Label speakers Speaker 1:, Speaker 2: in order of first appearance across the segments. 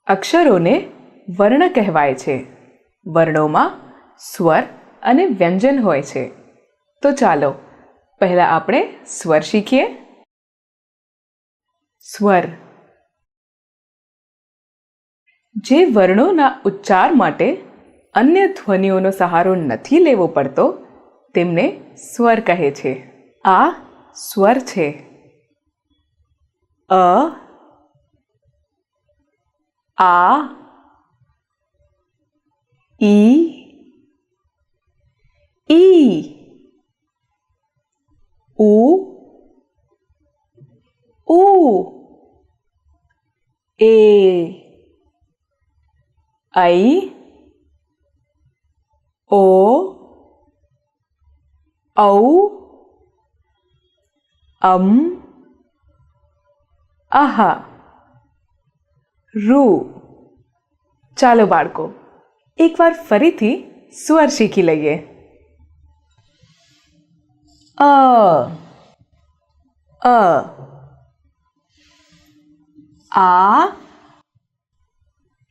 Speaker 1: અક્ષરોને વર્ણ કહેવાય છે. વર્ણોમાં સ્વર અને વ્યંજન હોય છે. તો ચાલો પહેલા આપણે સ્વર શીખીએ. સ્વર જે વર્ણોના ઉચ્ચાર માટે અન્ય ધ્વનિઓનો સહારો નથી લેવો પડતો તેમને સ્વર કહે છે. આ સ્વર છે. અ, આ, ઈ, ઉ, એ, ऐ, ओ, औ, અહ, રૂ. ચાલો બાળકો એકવાર ફરીથી સ્વર શીખી લઈએ. અ,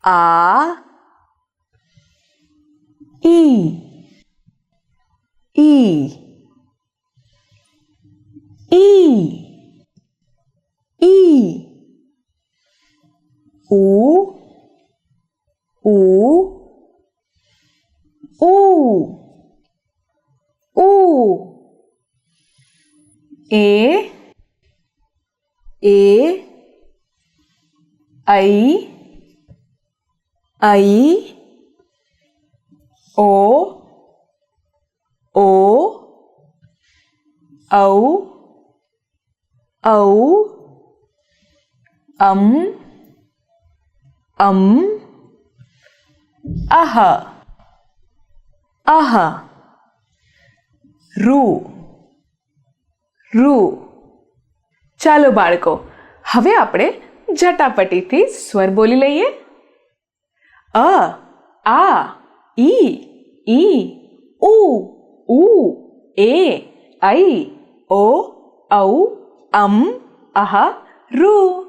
Speaker 1: આ, ઈ, એ, ऐ, ओ, औ, અહ, રૂ. ચાલો બાળકો હવે આપણે ઝટાપટીથી સ્વર બોલી લઈએ. અ, આ, ઈ, ઉ, એ, ऐ, ओ, औ, अह, રૂ.